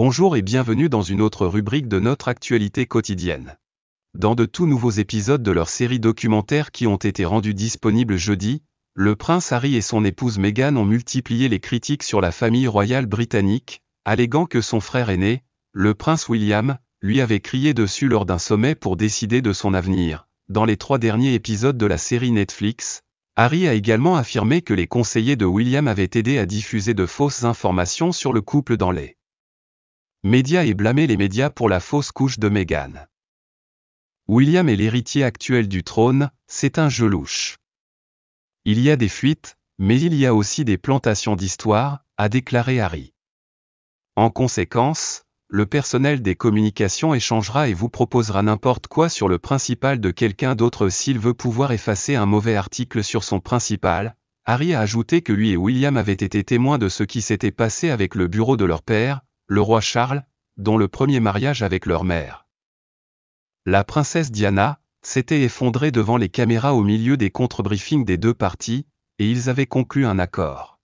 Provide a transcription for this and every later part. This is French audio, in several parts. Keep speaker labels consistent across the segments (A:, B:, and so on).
A: Bonjour et bienvenue dans une autre rubrique de notre actualité quotidienne. Dans de tout nouveaux épisodes de leur série documentaire qui ont été rendus disponibles jeudi, le prince Harry et son épouse Meghan ont multiplié les critiques sur la famille royale britannique, alléguant que son frère aîné, le prince William, lui avait crié dessus lors d'un sommet pour décider de son avenir. Dans les 3 derniers épisodes de la série Netflix, Harry a également affirmé que les conseillers de William avaient aidé à diffuser de fausses informations sur le couple dans les médias et blâmé les médias pour la fausse couche de Meghan. William est l'héritier actuel du trône, c'est un jeu louche. Il y a des fuites, mais il y a aussi des plantations d'histoire, a déclaré Harry. En conséquence, le personnel des communications échangera et vous proposera n'importe quoi sur le principal de quelqu'un d'autre s'il veut pouvoir effacer un mauvais article sur son principal. Harry a ajouté que lui et William avaient été témoins de ce qui s'était passé avec le bureau de leur père, le roi Charles, dont le premier mariage avec leur mère, la princesse Diana, s'était effondrée devant les caméras au milieu des contre-briefings des deux parties, et ils avaient conclu un accord.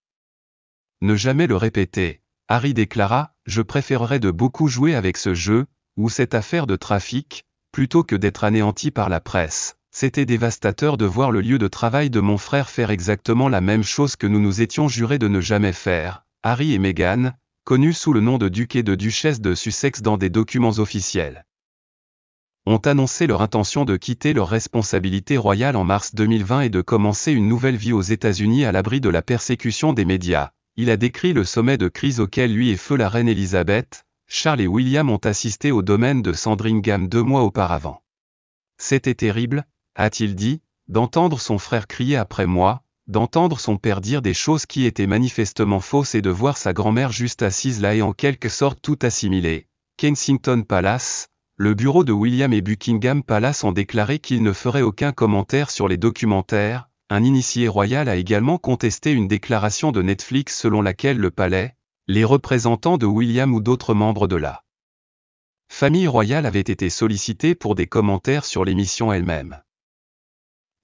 A: Ne jamais le répéter, Harry déclara, je préférerais de beaucoup jouer avec ce jeu, ou cette affaire de trafic, plutôt que d'être anéanti par la presse. C'était dévastateur de voir le lieu de travail de mon frère faire exactement la même chose que nous nous étions jurés de ne jamais faire. Harry et Meghan, connus sous le nom de duc et de duchesse de Sussex dans des documents officiels, ont annoncé leur intention de quitter leur responsabilité royale en mars 2020 et de commencer une nouvelle vie aux États-Unis à l'abri de la persécution des médias. Il a décrit le sommet de crise auquel lui et feu la reine Elisabeth, Charles et William ont assisté au domaine de Sandringham 2 mois auparavant. C'était terrible, a-t-il dit, d'entendre son frère crier après moi, d'entendre son père dire des choses qui étaient manifestement fausses et de voir sa grand-mère juste assise là et en quelque sorte tout assimilée. Kensington Palace, le bureau de William et Buckingham Palace ont déclaré qu'ils ne feraient aucun commentaire sur les documentaires. Un initié royal a également contesté une déclaration de Netflix selon laquelle le palais, les représentants de William ou d'autres membres de la famille royale avaient été sollicités pour des commentaires sur l'émission elle-même,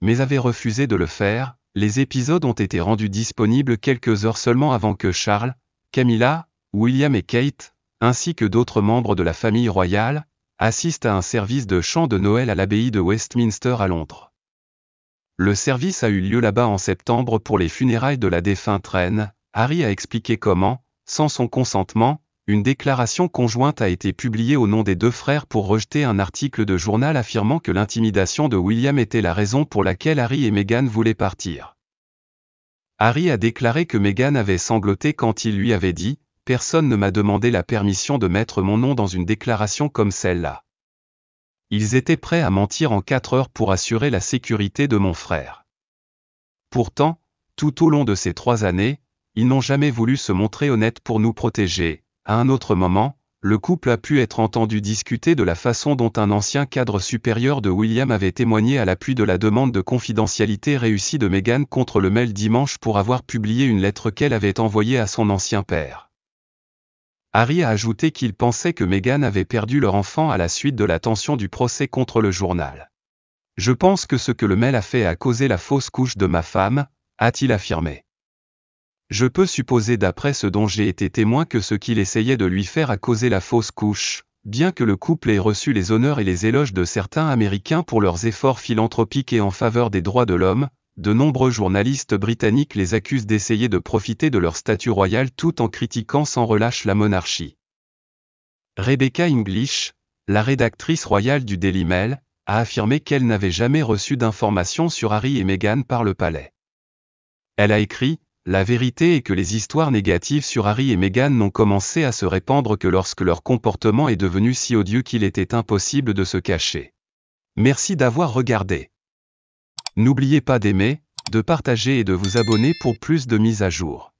A: mais avaient refusé de le faire. Les épisodes ont été rendus disponibles quelques heures seulement avant que Charles, Camilla, William et Kate, ainsi que d'autres membres de la famille royale, assistent à un service de chant de Noël à l'abbaye de Westminster à Londres. Le service a eu lieu là-bas en septembre pour les funérailles de la défunte reine. Harry a expliqué comment, sans son consentement, une déclaration conjointe a été publiée au nom des deux frères pour rejeter un article de journal affirmant que l'intimidation de William était la raison pour laquelle Harry et Meghan voulaient partir. Harry a déclaré que Meghan avait sangloté quand il lui avait dit « Personne ne m'a demandé la permission de mettre mon nom dans une déclaration comme celle-là. Ils étaient prêts à mentir en 4 heures pour assurer la sécurité de mon frère. Pourtant, tout au long de ces 3 années, ils n'ont jamais voulu se montrer honnêtes pour nous protéger. » À un autre moment, le couple a pu être entendu discuter de la façon dont un ancien cadre supérieur de William avait témoigné à l'appui de la demande de confidentialité réussie de Meghan contre le Mail dimanche pour avoir publié une lettre qu'elle avait envoyée à son ancien père. Harry a ajouté qu'il pensait que Meghan avait perdu leur enfant à la suite de la tension du procès contre le journal. « Je pense que ce que le Mail a fait a causé la fausse couche de ma femme, a-t-il affirmé. Je peux supposer d'après ce dont j'ai été témoin que ce qu'il essayait de lui faire a causé la fausse couche, bien que le couple ait reçu les honneurs et les éloges de certains Américains pour leurs efforts philanthropiques et en faveur des droits de l'homme, de nombreux journalistes britanniques les accusent d'essayer de profiter de leur statut royal tout en critiquant sans relâche la monarchie. Rebecca English, la rédactrice royale du Daily Mail, a affirmé qu'elle n'avait jamais reçu d'informations sur Harry et Meghan par le palais. Elle a écrit: la vérité est que les histoires négatives sur Harry et Meghan n'ont commencé à se répandre que lorsque leur comportement est devenu si odieux qu'il était impossible de se cacher. Merci d'avoir regardé. N'oubliez pas d'aimer, de partager et de vous abonner pour plus de mises à jour.